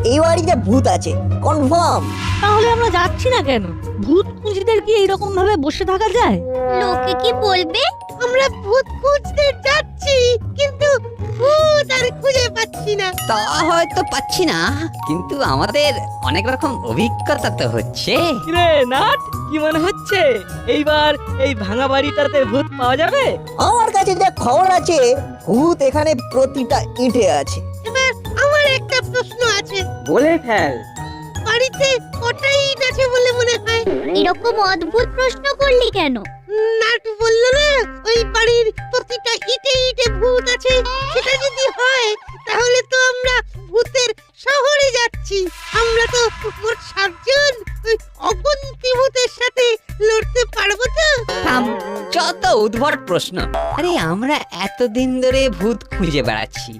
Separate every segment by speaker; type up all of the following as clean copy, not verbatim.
Speaker 1: এই বাড়িতে ভূত আছে কনফার্ম।
Speaker 2: তাহলে আমরা যাচ্ছি না কেন? ভূত খুঁজিদের কি এইরকম ভাবে বসে থাকা যায়?
Speaker 3: লোকে কি বলবে?
Speaker 4: আমরা ভূত খুঁজতে যাচ্ছি, কিন্তু ভূত আর খুঁজে পাচ্ছি না।
Speaker 5: তা হয়তো পাচ্ছি না, কিন্তু আমাদের অনেক রকম অভিজ্ঞতা তো হচ্ছে।
Speaker 6: কিরে নাট, কি মনে হচ্ছে এইবার এই ভাঙা বাড়িটাতে ভূত পাওয়া যাবে?
Speaker 1: আমার কাছে যা খবর আছে ভূত এখানে প্রতিটা ইটে আছে।
Speaker 4: এবার আমার একটা প্রশ্ন আছে,
Speaker 6: বলে ফেল।
Speaker 4: বাড়িতে কটা ইট আছে বলে মনে হয়?
Speaker 3: এরকম অদ্ভুত প্রশ্ন করলি কেন?
Speaker 4: নাটু বললো না ওই বাড়ির প্রতিটা ইটে ইটে ভূত আছে। সেটা যদি হয় তাহলে তো আমরা ভূতের শহরে যাচ্ছি। আমরা তো মোট 7 জন ওই অগুন্তি ভূতের সাথে লড়তে পারবো তো?
Speaker 5: থাম, যত উদ্ভট প্রশ্ন। আরে আমরা এতদিন ধরে ভূত খুঁজে বেড়াচ্ছি,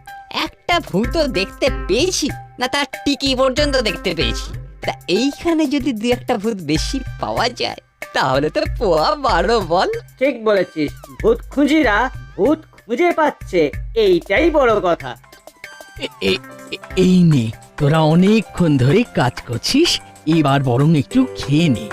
Speaker 5: একটা ভূতও দেখতে পেয়েছি না, তার টিকি পর্যন্ত দেখতে পেয়েছি। তা এইখানে যদি দু একটা ভূত বেশি পাওয়া যায় তাহলে তো পোয়া 12 বল।
Speaker 6: ঠিক বলেছিস, ভূত খুঁজিরা ভূত খুঁজে পাচ্ছে, এইটাই বড় কথা।
Speaker 7: এই নে, তোরা অনেকক্ষণ ধরে কাজ করছিস, এবার বরং একটু খেয়ে নে।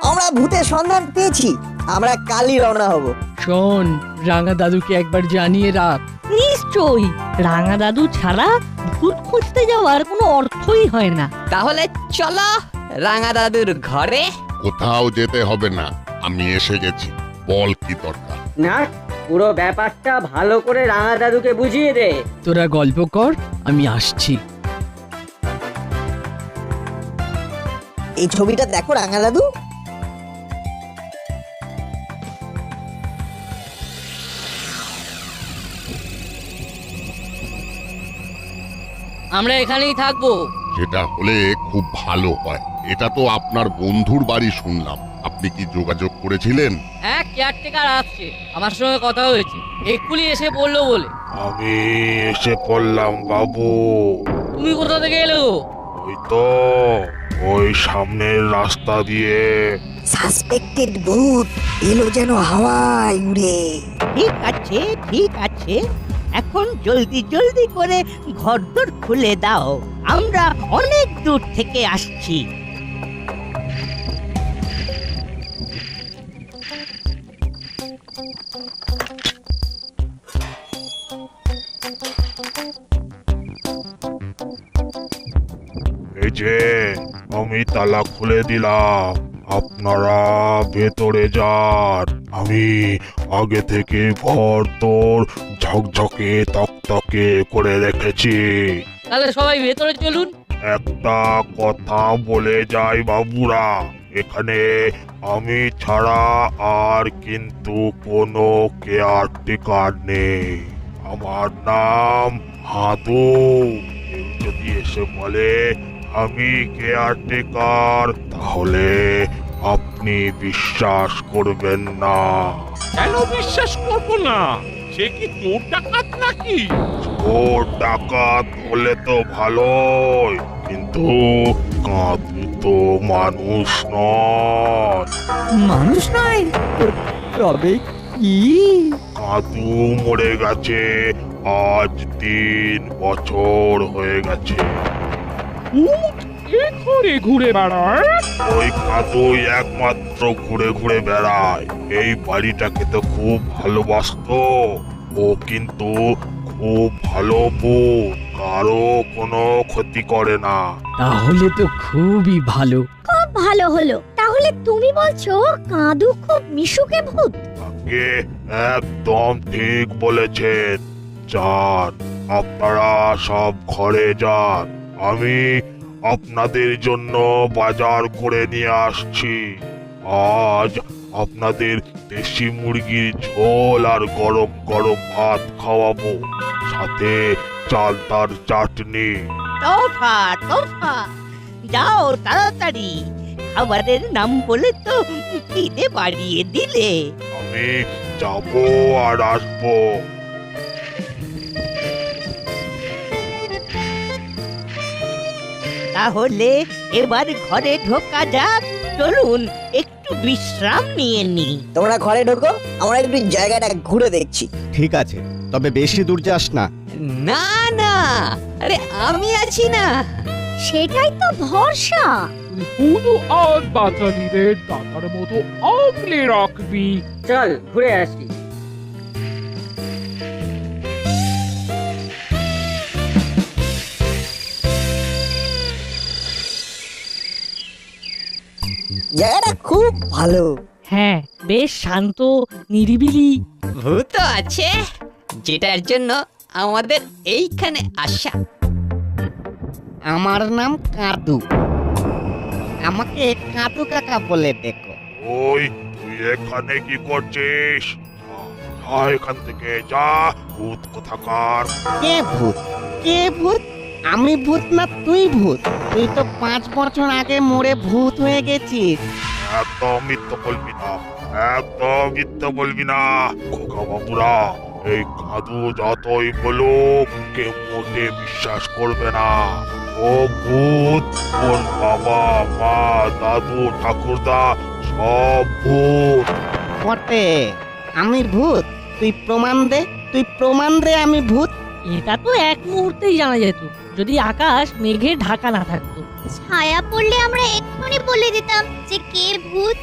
Speaker 1: আমরা ভূতের সন্ধান পেয়েছি, আমরা কালই রওনা হব।
Speaker 7: শোন, রাঙা দাদুকে একবার জানিয়ে রাখ।
Speaker 2: নিশ্চয়ই, রাঙা দাদু ছাড়া ভূত খুঁজতে যাওয়ার কোনো অর্থই হয় না।
Speaker 5: তাহলে চলো রাঙা দাদুর ঘরে।
Speaker 8: কোথাও যেতে হবে না, আমি এসে গেছি। বল কি দরকার?
Speaker 6: নাট, পুরো ব্যাপারটা ভালো করে রাঙা দাদুকে বুঝিয়ে দে।
Speaker 7: তোরা গল্প কর, আমি আসছি।
Speaker 1: এই ছবিটা দেখো রাঙা দাদু।
Speaker 2: আমরা এখানেই থাকবো।
Speaker 8: সেটা হলে খুব ভালো হয়। এটা তো আপনার বন্ধুর বাড়ি শুনলাম, আপনি কি যোগাযোগ করেছিলেন?
Speaker 2: হ্যাঁ, কেয়ারটেকার আসছে, আমার সঙ্গে কথা হয়েছে, এক্ষুনি এসে পড়লো বলে।
Speaker 9: আমি এসে পড়লাম বাবু।
Speaker 2: তুমি কোথা থেকে এলো?
Speaker 9: ওই তো ওই সামনের রাস্তা দিয়ে।
Speaker 1: সাসপেক্টেড ভূত এলো যেন হাওয়ায় উড়ে।
Speaker 10: ঠিক আছে, ঠিক আছে, এখন জলদি জলদি করে ঘরদোর খুলে দাও, আমরা অনেক দূর থেকে আসছি।
Speaker 9: এই যে আমি তালা খুলে দিলাম, আপনারা ভেতরে যান। আমি আগে থেকে ঘর তোর ঝকঝকে তকতকে করে রেখেছি।
Speaker 2: তাহলে সবাই ভেতরে চলুন।
Speaker 9: একটা কথা বলে যাই বাবুরা, এখানে আমি ছাড়া আর কিন্তু কোনো কেয়ারটেকার নেই। আমার নাম হাদু। কেউ যদি এসে বলে আমি কেয়ারটেকার, তাহলে আপনি বিশ্বাস করবেন না।
Speaker 11: কেন বিশ্বাস করবো না? সে কি চোর ডাকাত নাকি?
Speaker 9: চোর ডাকাত হলে তো ভালোই, কিন্তু কাঁদু তো মানুষ নয়।
Speaker 7: মানুষ নয় তবে কি?
Speaker 9: কাঁদু মরে গেছে, আজ 3 বছর হয়ে গেছে।
Speaker 11: উঠ, এ ঘরে ঘুরে বেড়ায়।
Speaker 9: ওই কাঁদুই একমাত্র ঘুরে ঘুরে বেড়ায়। এই বাড়িটাকে তো খুব ভালোবাসতো। ও কিন্তু খুব ভালো ভূত, কারো কোনো ক্ষতি করে না।
Speaker 7: তাহলে তো খুবই ভালো।
Speaker 3: খুব ভালো হলো। তাহলে তুমি বলছো কাঁদু খুব মিশুকে ভূত?
Speaker 9: আগে একদম ঠিক বলেছেন। যান, আপনারা সব ঘরে যান, আমি আপনাদের জন্য বাজার করে নিয়ে আসছি। আজ আপনাদের দেশি মুরগির ঝোল আর গরম গরম ভাত খাওয়াবো, সাথে চালতার চাটনি।
Speaker 10: তোফা তোফা, যাও তাড়াতাড়ি, খাবারের নাম বলে তো খিদে বাড়িয়ে দিলে।
Speaker 9: আমি যাবো আর আসবো।
Speaker 10: তাহলে এবার ঘরে ঢোকা যাক, চলুন একটু বিশ্রাম নিয়ে নি।
Speaker 1: তোমরা ঘরে ঢোকো, আমরা একটু জায়গাটা ঘুরে দেখছি।
Speaker 12: ঠিক আছে, তবে বেশি দূর যাস না।
Speaker 5: না না, আরে আমি আছি না।
Speaker 3: সেটাই তো ভরসা।
Speaker 11: শুধু আজ বাচালিদের দাদার মতো আগলে রাখবি।
Speaker 6: চল ঘুরে আসি।
Speaker 1: জায়গাটা খুব ভালো।
Speaker 2: হ্যাঁ, বেশ শান্ত, নিরিবিলি।
Speaker 5: ভূত আছে, যেটার জন্য আমাদের এইখানে আসা।
Speaker 10: আমার নাম কাদু, আমাকে কাদু কাকা বলে দেখো।
Speaker 9: ওই তুই এখানে কি করছিস? যা এখান থেকে যা, ভূত কোথাকার।
Speaker 10: কে ভূত? কে ভূত? আমি ভূত না তুই ভূত? তুই তো 5 বছর আগে মরে ভূত হয়ে গেছিস।
Speaker 9: একদম মিথ্যা বলবি না, একদম মিথ্যা বলবি না খোকা বাবুরা। এই কাদু যতই বলুক কেউ মোটে বিশ্বাস করবে না। ও ভূত, ওর বাবা মা দাদু ঠাকুরদা সব ভূত।
Speaker 10: বটে, আমি ভূত? তুই প্রমাণ দে, তুই প্রমাণ দে আমি ভূত।
Speaker 2: এটা তো এক মুহূর্তেই জানা যেত, যদি আকাশ মেঘে ঢাকা না থাকতো।
Speaker 3: ছায়া পড়লে আমরা এক্ষুনি বলে দিতাম যে কে ভূত।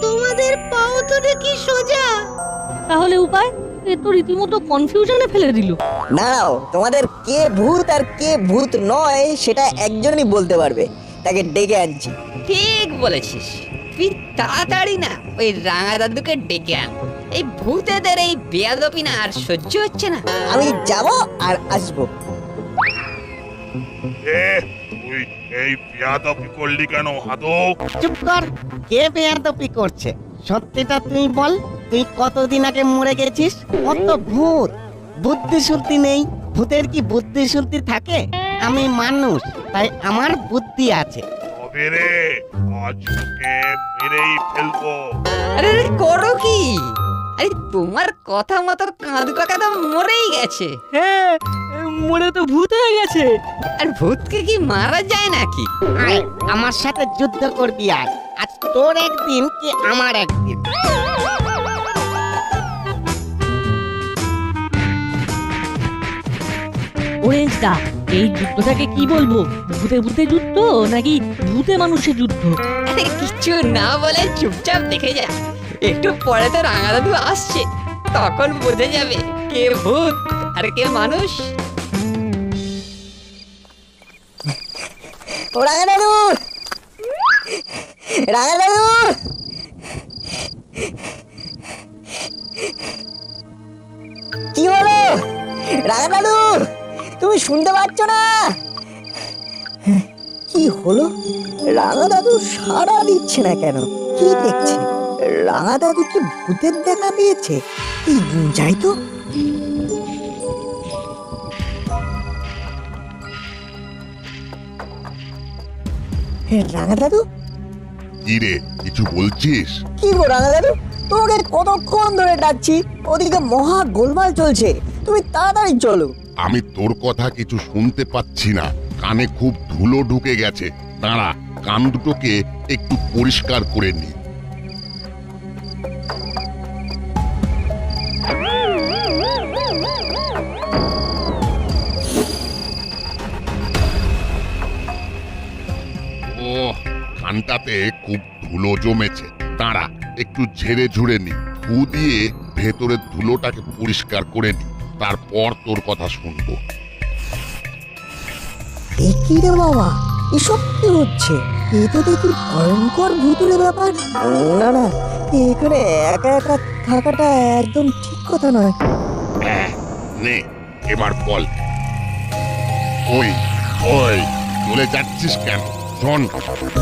Speaker 4: তোমাদের পাও তো দেখি সোজা।
Speaker 2: তাহলে উপায়? এ তো রীতিমতো কনফিউশনে ফেলে দিল।
Speaker 1: নাও, তোমাদের কে ভূত আর কে ভূত নয় সেটা একজনই বলতে পারবে, তাকে ডেকে আনছি।
Speaker 5: ঠিক বলেছিস, তুই তাড়াতাড়ি না ওই রাঙা দাদুকে ডেকে আন। এই ভূতেদের এই বেয়াদবি না আর সহ্য হচ্ছে না।
Speaker 1: আমি যাব আর আসবো।
Speaker 9: তুই এই বেয়াদবি করলি কেন হাদু?
Speaker 10: চুপ কর, কে বেয়াদবি করছে? সত্যিটা তুই বল, তুই কতদিন আগে মরে গেছিস? কত ভূত, বুদ্ধি শুদ্ধি নেই। ভূতের কি বুদ্ধি শুদ্ধি থাকে? আমি মানুষ, তাই আমার বুদ্ধি আছে।
Speaker 9: তবে রে, আজ তোকে মেরেই ফেলবো।
Speaker 5: আরে আরে, করো কি? আরে তোমার কথা মতো কাঁদু কাকা তো মরেই গেছে।
Speaker 2: হ্যাঁ, মরে তো ভূত হয়ে গেছে।
Speaker 5: আর ভূতকে কি মারা যায় নাকি?
Speaker 10: আয় আমার সাথে যুদ্ধ করবি আজ। আজ তোর একদিন কি আমার একদিন।
Speaker 2: অরেঞ্জ দা, এই যুদ্ধটাকে কি বলবো? ভূতে ভূতে যুদ্ধ নাকি ভূতে মানুষের যুদ্ধ?
Speaker 5: আরে কিছু না বলে চুপচাপ দেখে যা। একটু পরে তো রাঙা দাদু আসছে, তখন বোঝা যাবে কে ভূত আর কে মানুষ।
Speaker 1: ও রাঙা দাদু, রাঙা দাদু, কি হলো? রাঙা দাদু, তুমি শুনতে পাচ্ছ না? কি হলো? রাঙা দাদু সাড়া দিচ্ছে না কেন? কি দেখছে? রাঙা দাদু কি ভূতের দেখা পেয়েছে? যাই তো। রাঙা দাদু,
Speaker 8: কি রে, কিছু বলছিস?
Speaker 1: কি গো রাঙা দাদু, তোমাকে কতক্ষণ ধরে ডাকছি, ওদিকে মহা গোলমাল চলছে, তুমি তাড়াতাড়ি চলো।
Speaker 8: আমি তোর কথা কিছু শুনতে পাচ্ছি না, কানে খুব ধুলো ঢুকে গেছে। দাঁড়া, কান দুটোকে একটু পরিষ্কার করে নি। ও, কানটাতে খুব ধুলো জমেছে। দাঁড়া, একটু ঝেড়ে ঝুড়ে নি, ফু দিয়ে ভেতরের ধুলোটাকে পরিষ্কার করে নি, তারপর তোর কথা শুনবো।
Speaker 1: দেখি রে বাবা, এসব কি হচ্ছে? এ তো দেখি ভয়ঙ্কর ভূতুরে ব্যাপার। না না, এখানে একা একা থাকাটা একদম ঠিক কথা নয়।
Speaker 8: নে, এবার বল। ওই ওই, চলে যাচ্ছিস কেন? শোন,
Speaker 11: ভূত!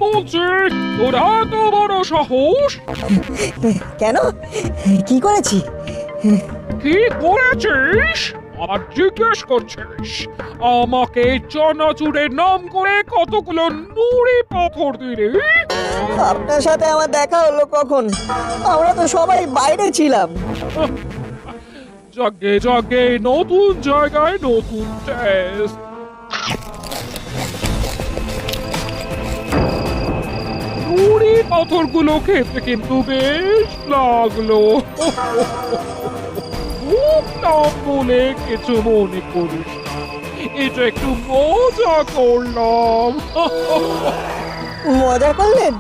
Speaker 11: বলছি, তোর এত বড় সাহস!
Speaker 1: কেন? কি করেছি?
Speaker 11: কি করেছিস? আর জিজ্ঞেস করছিস? আমাকে চনাচুরের নাম করে কতগুলো নুড়ি পাথর দিলি?
Speaker 1: আপনার সাথে আমার দেখা হলো কখন? আমরা তো সবাই বাইরে ছিলাম।
Speaker 11: জাগে জাগে নতুন জায়গায় নতুন টেস্ট। পাথরগুলো খেতে কিন্তু বেশ লাগলো। খুব নাম বলে কিছু মনে করিস না, এটা একটু মজা করলাম।
Speaker 1: মজা করলেন?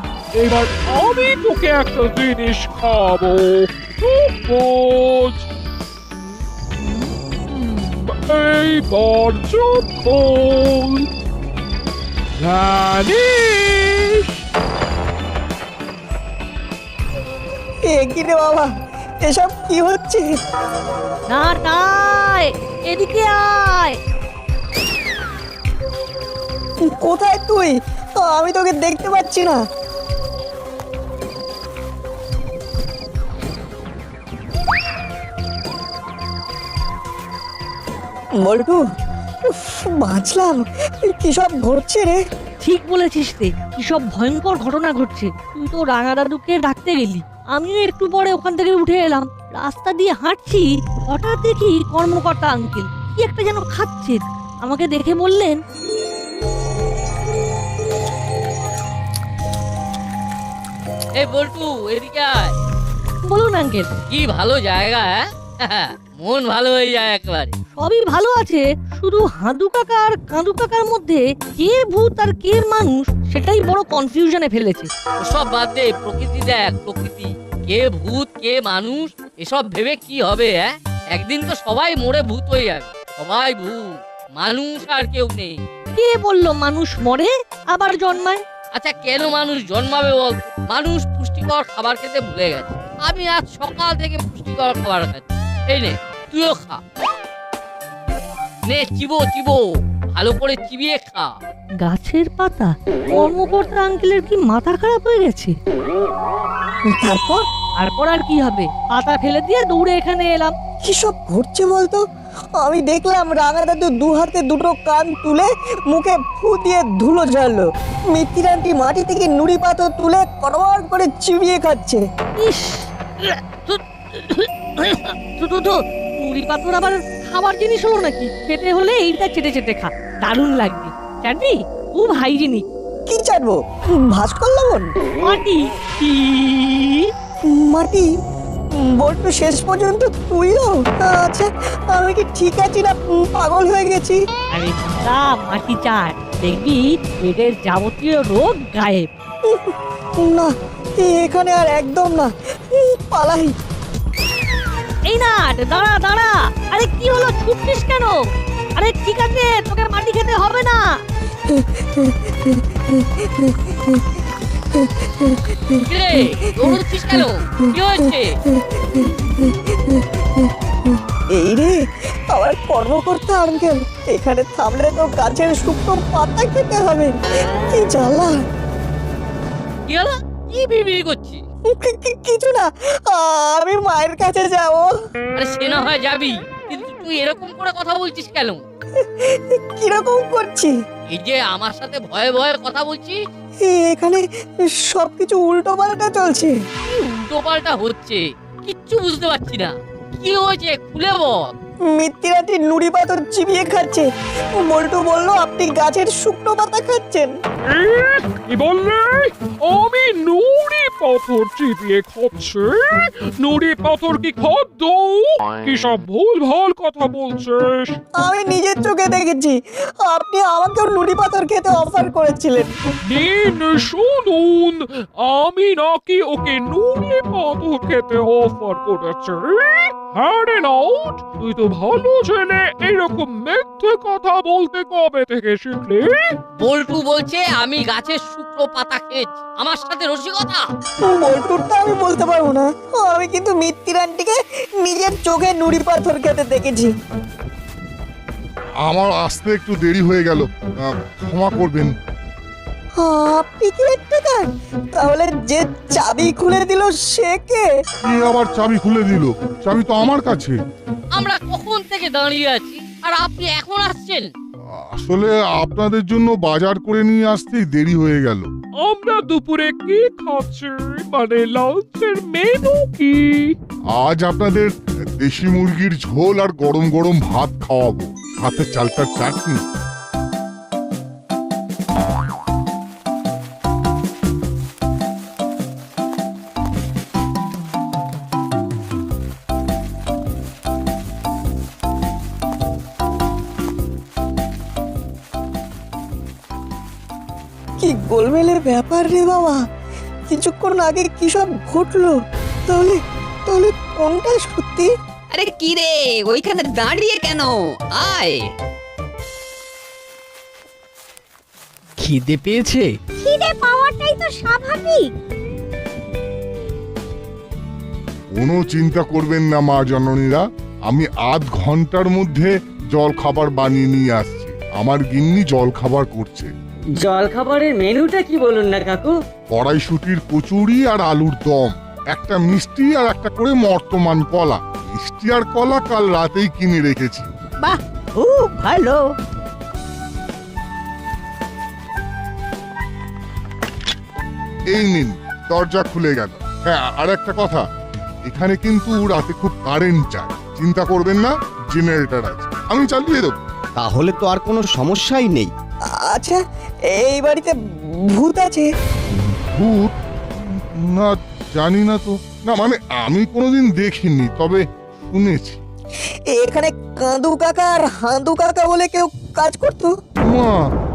Speaker 11: এবার আমি তোকে একটা জিনিস খাবো, খুব বোঝ। এইবার চুপ খোল। জানিস
Speaker 1: এ কি রে বাবা, এসব কি হচ্ছে?
Speaker 2: না নাই, এদিকে আয়।
Speaker 1: কোথায় তুই? আমি তোকে দেখতে পাচ্ছি না। বল্টু, উফ, বাঁচলাম। কি সব ঘটছে রে?
Speaker 2: ঠিক বলেছিস রে, কি সব ভয়ঙ্কর ঘটনা ঘটছে। তুই তো রাঙা দাদুকে ডাকতে গেলি, আমিও একটু পরে ওখান থেকে উঠে এলাম। রাস্তা দিয়ে হাঁটছি, হঠাৎ দেখি কর্মকর্তা আঙ্কেল কি একটা যেন খাচ্ছেন। আমাকে দেখে বললেন,
Speaker 5: এই বল্টু এদিকে আয়।
Speaker 2: বলুন আঙ্কেল।
Speaker 5: কি ভালো জায়গা, মন ভালো হয়ে যায় একেবারে।
Speaker 2: সবই ভালো আছে, শুধু হাঁদু কাকা আর কাঁদু কাকার মধ্যে কে ভূত আর কে মানুষ সেটাই বড় কনফিউশনে ফেলেছে।
Speaker 5: ওসব বাদ দে, প্রকৃতি দেখ, প্রকৃতি। কে ভূত কে মানুষ এসব ভেবে কি হবে? একদিন তো সবাই মরে ভূত হয়ে যাবে, সবাই ভূত, মানুষ আর কেউ নেই।
Speaker 2: কে বললো মানুষ মরে আবার জন্মায়?
Speaker 5: আচ্ছা কেন মানুষ জন্মাবে বল? মানুষ পুষ্টিকর খাবার খেতে ভুলে গেছে। আমি আজ সকাল থেকে পুষ্টিকর খাবার খাচ্ছি। এই নে, তুইও খা। নে চিবো চিবো, ভালো করে চিবিয়ে খা।
Speaker 2: গাছের পাতা? কর্মকর্তা আঙ্কেলের কি মাথা খারাপ হয়ে গেছে?
Speaker 1: তারপর?
Speaker 2: তারপর আর কি হবে, পাতা ফেলে দিয়ে দৌড়ে এখানে এলাম।
Speaker 1: কি সব ঘটছে বলতো? আমি দেখলাম রাঙা দাদু দু হাতে দুটো কান তুলে মুখে ফু দিয়ে ধুলো ঝাড়লো। মিত্তির আন্টি মাটি থেকে নুড়ি পাথর তুলে কড়মড় করে চিবিয়ে খাচ্ছে।
Speaker 2: ইস, মুড়ি পাথর আবার খাবার জিনিস হলো নাকি? খেতে হলে এইটা চেটে চেটে খা, দারুণ লাগবে। চাটবি? খুব হাইজিনিক।
Speaker 1: কি চাটবো? ভাস্কর লবণ?
Speaker 2: মাটি? কি
Speaker 1: মাটি? বল্টু শেষ পর্যন্ত তুইও? আচ্ছা, আমি কি ঠিক আছি না পাগল হয়ে গেছি?
Speaker 2: আরে দাদা, মাটি চাট, দেখবি পেটের যাবতীয় রোগ গায়েব।
Speaker 1: না, এখানে আর একদম না, পালাই।
Speaker 2: এই না, দাঁড়া দাঁড়া। আরে কি হলো, ছুটছিস কেন? আরে ঠিক আছে, তোকে মাটি খেতে হবে না।
Speaker 5: কিরে, দৌড়চ্ছিস কেন? কি হয়েছে?
Speaker 1: এই রে, আমার কর্মকর্তা আঙ্কেল, এখানে থামলে তো গাছের শুকনো পাতা খেতে হবে। কি জ্বালা!
Speaker 5: কি হলো? কি বিড়বিড় করছিস?
Speaker 1: কিছু না, আমি মায়ের কাছে যাব।
Speaker 5: আরে সে না হয় যাবি, কিন্তু তুই এরকম করে কথা বলছিস কেন?
Speaker 1: কিরকম করছি?
Speaker 5: এই যে আমার সাথে ভয়ে ভয়ে কথা বলছিস।
Speaker 1: এখানে সবকিছু উল্টো পাল্টা চলছে।
Speaker 5: উল্টো পাল্টা হচ্ছে, কিচ্ছু বুঝতে পারছি না। কি হয়েছে খুলে বল।
Speaker 1: মিত্তিরাটি নুড়ি পাথর চিবিয়ে খাচ্ছে। বল্টু বলল আপনি গাছের শুকনো পাতা খাচ্ছেন।
Speaker 11: কি বললে? আমি নুড়ি পাথর চিবিয়ে খাচ্ছি? নুড়ি পাথর কি খাদ্য? কি সব ভুল ভাল কথা বলছিস?
Speaker 1: আমি নিজের চোখে দেখেছি, আপনি আমাকেও নুড়ি পাথর খেতে অফার করেছিলেন।
Speaker 11: নিন শুনুন, আমি নাকি ওকে নুড়ি পাথর খেতে অফার করেছি? হ্যাঁ রে নাউট, তুই তো ভালো ছেলে, এরকম মিথ্যে কথা বলতে কবে থেকে শিখলি?
Speaker 5: বল্টু বলছে আমি গাছের শুকনো পাতা খেয়েছি, আমার সাথে রসিকতা।
Speaker 1: বল্টুরটা আমি বলতে পারবো না, আমি কিন্তু মিত্তির আন্টিকে নিজের চোখে নুড়ি পাথর খেতে দেখেছি।
Speaker 8: আমার আসতে একটু দেরি হয়ে গেল, ক্ষমা করবেন।
Speaker 1: আপনি কি একটা গান? তাহলে যে চাবি খুলে দিল সে কে?
Speaker 8: কে আবার চাবি খুলে দিল? চাবি তো আমার কাছে।
Speaker 5: আমরা কখন থেকে দাঁড়িয়ে আছি আর আপনি এখন আসছেন?
Speaker 8: আসলে আপনাদের জন্য বাজার করে নিয়ে আসতেই দেরি হয়ে গেল।
Speaker 11: আমরা দুপুরে কি খাচ্ছি, মানে লাঞ্চের মেনু কি?
Speaker 8: আজ আপনাদের দেশি মুরগির ঝোল আর গরম গরম ভাত খাওয়াবো, সাথে চালতার চাটনি।
Speaker 1: কি গোলমেলের ব্যাপার রে বাবা, কিছুক্ষণ আগে কি সব ঘটলো? তাহলে তাহলে কোনটা সত্যি?
Speaker 5: আরে কি রে ওইখানে দাঁড়িয়ে কেন? আয়।
Speaker 7: খিদে পেয়েছে?
Speaker 3: খিদে পাওয়াটাই তো স্বাভাবিক।
Speaker 8: কোনো চিন্তা করবেন না মা জননীরা, আমি আধ ঘন্টার মধ্যে জল খাবার বানিয়ে নিয়ে আসছি। আমার গিন্নি জল খাবার করছে।
Speaker 6: জল খাবারের মেনুটা কি বলুন না কাকু?
Speaker 8: কড়াইশুটির কচুরি আর আলুর দম, একটা মিষ্টি আর একটা করে মর্তমান কলা। মিষ্টি আর কলা কাল রাতেই কিনে রেখেছি।
Speaker 10: বাহ, খুব ভালো।
Speaker 8: এই নিন, দরজা খুলে গেল। হ্যাঁ, আর একটা কথা, এখানে কিন্তু রাতে খুব কারেন্ট যায়, চিন্তা করবেন না, জেনারেটর আছে, আমি চালিয়ে দেবো।
Speaker 10: তাহলে তো আর কোনো সমস্যাই নেই।
Speaker 1: আচ্ছা, এই বাড়িতে ভূত আছে?
Speaker 8: ভূত? না, জানি না তো। না মানে আমি কোনোদিন দেখিনি, তবে শুনেছি।
Speaker 1: এখানে কাঁদু কাকা আর হাঁদু কাকা বলে কেউ কাজ করতো?
Speaker 8: মা,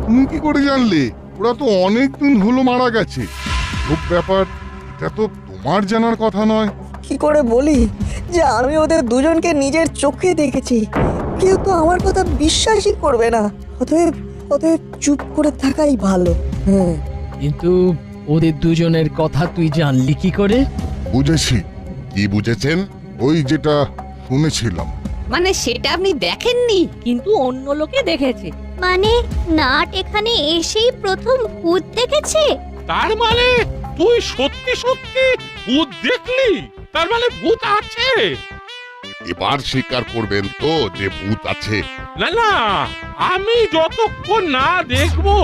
Speaker 8: তুমি কি করে জানলে? ওরা তো অনেক দিন হলো মারা গেছে। খুব ব্যাপার, এটা তো তোমার জানার কথা নয়।
Speaker 1: কি করে বলি যে আমি ওদের দুজনকে নিজের চোখে দেখেছি? কেউ তো আমার কথা বিশ্বাসই করবে না। অতএব অতএব চুপ করে থাকাই ভালো। হ্যাঁ,
Speaker 7: কিন্তু ওদের দুজনের কথা তুই জানলি কি করে?
Speaker 8: বুঝেছি। কি বুঝেছেন? ওই যেটা শুনেছিলাম।
Speaker 5: মানে সেটা আপনি দেখেননি?
Speaker 2: কিন্তু অন্য লোকে দেখেছে।
Speaker 3: মানে নাট এখানে এসেই প্রথম ভূত দেখেছে?
Speaker 11: তার মানে তুই সত্যি সত্যি ভূত দেখলি? তার মানে ভূত আছে?
Speaker 8: এবার স্বীকার করবেন তো যে ভূত আছে?
Speaker 11: না না, আমি যতক্ষণ না দেখবো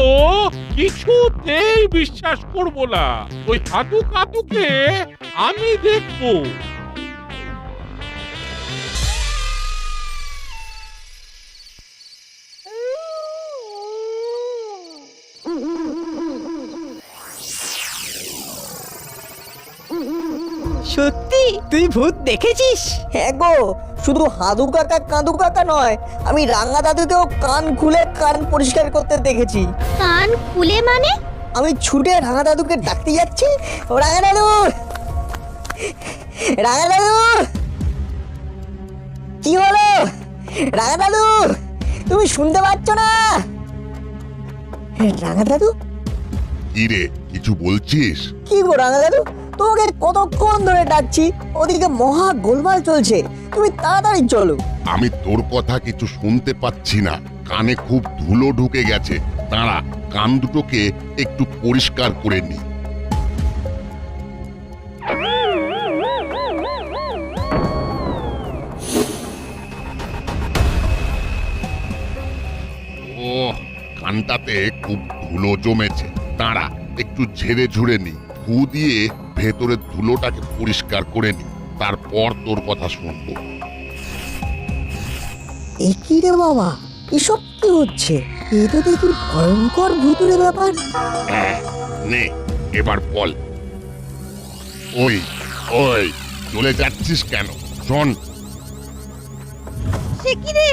Speaker 11: কিছুতেই বিশ্বাস করব না। ওই হাতু কাতুকে আমি দেখবো।
Speaker 10: সত্যি তুই ভূত দেখেছিস?
Speaker 1: হ্যাঁ গো, শুধু হাঁদু কাকা কাঁদু কাকা নয়, আমি রাঙা দাদুকেও কান খুলে কান পরিষ্কার করতে দেখেছি।
Speaker 3: কান খুলে মানে?
Speaker 1: আমি ছুটে রাঙা দাদুকে ডাকতে যাচ্ছি, ও রাঙা দাদু, রাঙা দাদু। কি হলো রাঙা দাদু, তুমি শুনতে পাচ্ছ না? রাঙা দাদু,
Speaker 8: কি রে, কিছু বলছিস?
Speaker 1: কি গো রাঙা দাদু, তোমাকে কতক্ষণ ধরে ডাকছি, ওদিকে মহা গোলমাল চলছে, তুমি তাড়াতাড়ি চলো।
Speaker 8: আমি তোর কথা কিছু শুনতে পাচ্ছি না, কানে খুব ধুলো ঢুকে গেছে। দাঁড়া, কান দুটোকে একটু পরিষ্কার করে নি। ও, কানটাতে খুব ধুলো জমেছে। দাঁড়া, একটু ঝেড়ে ঝুড়ে নি, ফু দিয়ে ভেতরের ধুলোটাকে পরিষ্কার করে নি, তারপর তোর কথা শুনবো।
Speaker 1: এ কি রে বাবা, এসব কি হচ্ছে? এ তো দেখি ভয়ঙ্কর ভূতুরে ব্যাপার।
Speaker 8: হ্যাঁ, নে এবার বল। ওই ওই চলে যাচ্ছিস কেন? শোন,
Speaker 4: সে কি রে,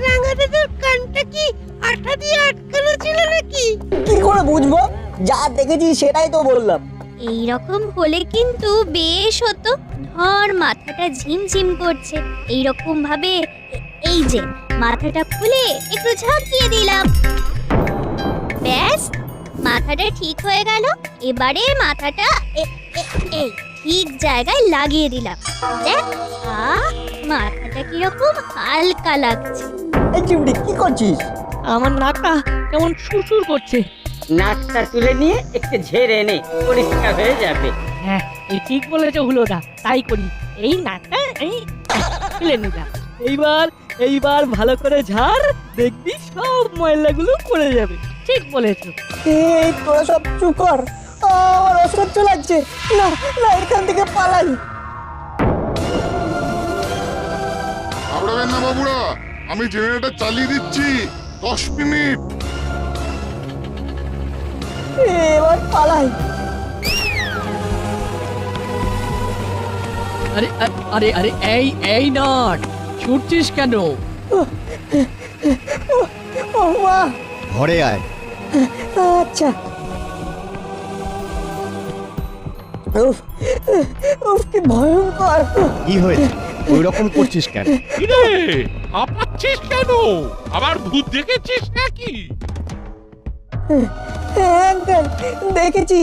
Speaker 4: রাঙা দাদুর কানটা কি আঠা দিয়ে আটকানো ছিল নাকি?
Speaker 1: কি করে বুঝবো? যা দেখেছি সেটাই তো বললাম।
Speaker 3: এই রকম হলে কিন্তু বেশ হতো। ধর মাথাটা ঝিমঝিম করছে, এই রকম ভাবে এই যে মাথাটা খুলে একটু ঝাঁকিয়ে দিলাম, ব্যাস মাথাটা ঠিক হয়ে গেল। এবারে মাথাটা এই ঠিক জায়গায় লাগিয়ে দিলাম, দেখ মাথাটা কিরকম হালকা লাগছে।
Speaker 1: এই চিমড়ি, কি করছিস?
Speaker 2: আমার নাকটা কেমন সুরসুর করছে।
Speaker 6: নাকটা তুলে নিয়ে একটু ঝেড়ে নে, পরিষ্কার হয়ে যাবে।
Speaker 2: হ্যাঁ, এই ঠিক বলেছো হুলোদা, তাই করি। এই নাকটা এই তুলে নিলাম। এইবার ভালো করে ঝাড়, দেখবি সব ময়লাগুলো পড়ে যাবে। ঠিক বলেছো।
Speaker 1: এই তোরা সব চুপ কর, আমার অসহ্য লাগছে। না না, এখান থেকে পালাই।
Speaker 8: ঘাবড়াবেন না বাবুরা, আমি জেনারেটর চালিয়ে দিচ্ছি, 10 মিনিট।
Speaker 1: এবার পালাই।
Speaker 7: আরে আরে আরে এই এই নাট, ছুটছিস কেন?
Speaker 1: ও মা,
Speaker 10: ঘরে আয়।
Speaker 1: আচ্ছা। উফ, উফ, কি ভয়ঙ্কর।
Speaker 12: কি হয়েছে ওই রকম করছিস কেন?
Speaker 9: কিরে হাঁপাচ্ছিস কেন? আবার ভূত দেখেছিস নাকি?
Speaker 1: হ্যাঁ আঙ্কেল, দেখেছি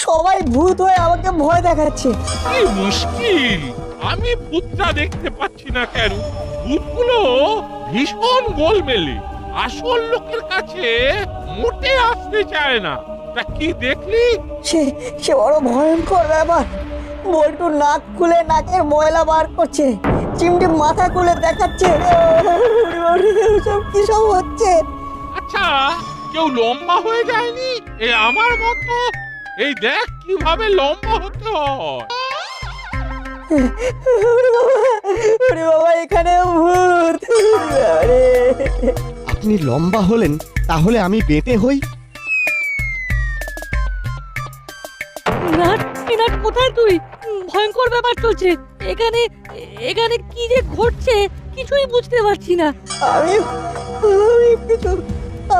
Speaker 1: সবাই ভূত হয়ে আমাকে ভয় দেখাচ্ছে।
Speaker 9: কি মুশকিল, আমি ভূতটা দেখতে পাচ্ছি না কেন? ভূতগুলো ভীষণ গোলমেলে, আসল লোকের কাছে মোটে আসতে চায় না। তা কি দেখলি?
Speaker 1: সে সে বড় ভয়ঙ্কর ব্যাপার। বল্টু নাক খুলে নাকের ময়লা বার করছে, চিমটি মাথা খুলে দেখাচ্ছে। সব কি সব হচ্ছে?
Speaker 9: আচ্ছা, কেউ লম্বা হয়ে যায়নি এ আমার মতো? এই দেখ কিভাবে লম্বা হতে হয়।
Speaker 1: ওরে বাবা, এখানে ভূত। আরে
Speaker 12: আপনি লম্বা হলেন, তাহলে আমি বেঁটে হই?
Speaker 2: নাট, এ নাট, কোথায় তুই? ভয়ঙ্কর ব্যাপার চলছে এখানে। এখানে কি যে ঘটছে কিছুই বুঝতে পারছি না।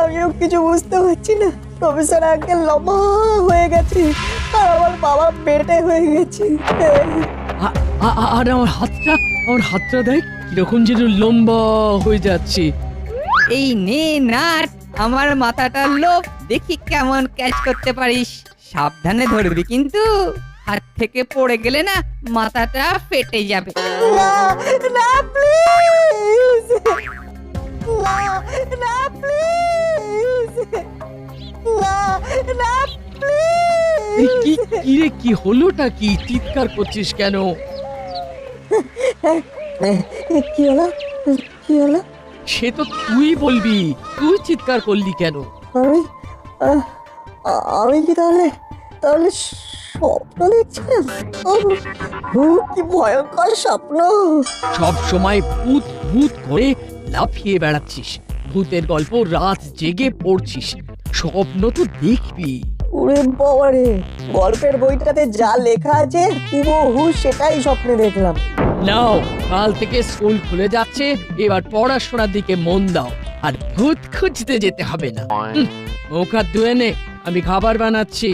Speaker 1: আমিও কিছু বুঝতে পারছি না। প্রফেসর আঙ্কেল লম্বা হয়ে গেছে আর আমার বাবা বেটে হয়ে গেছে।
Speaker 7: আর আমার হাতটা দেখ কিরকম যেন লম্বা হয়ে যাচ্ছে।
Speaker 5: এই নে নাট, আমার মাথাটার লোভ, দেখি কেমন ক্যাচ করতে পারিস। সাবধানে ধরবি কিন্তু, হাত থেকে পড়ে গেলে না মাথাটা ফেটে যাবে।
Speaker 1: না না প্লিজ, না না প্লিজ, না না
Speaker 7: এই
Speaker 1: প্লিজ।
Speaker 7: কি রে, কি হলোটা কি? চিৎকার করছিস কেন?
Speaker 1: কি হলো? কি হলো?
Speaker 7: সে তো তুই বলবি, তুই চিৎকার করলি কেন?
Speaker 1: আমি আমি কি তাহলে তাহলে স্বপ্ন দেখছিলাম? কি ভয়ঙ্কর স্বপ্ন।
Speaker 7: সব সময় ভূত ভূত করে লাফিয়ে বেড়াচ্ছিস, ভূতের গল্প রাত জেগে পড়ছিস, স্বপ্ন তো দেখবি।
Speaker 1: ওরে বাবারে, গল্পের বইটাতে যা লেখা আছে হুবহু সেটাই স্বপ্নে দেখলাম।
Speaker 7: নাও, কাল থেকে স্কুল খুলে যাচ্ছে, এবার পড়াশোনার দিকে মন দাও, আর ভূত খুঁজতে যেতে হবে না। মুখ হাত ধুয়ে নে, আমি খাবার বানাচ্ছি।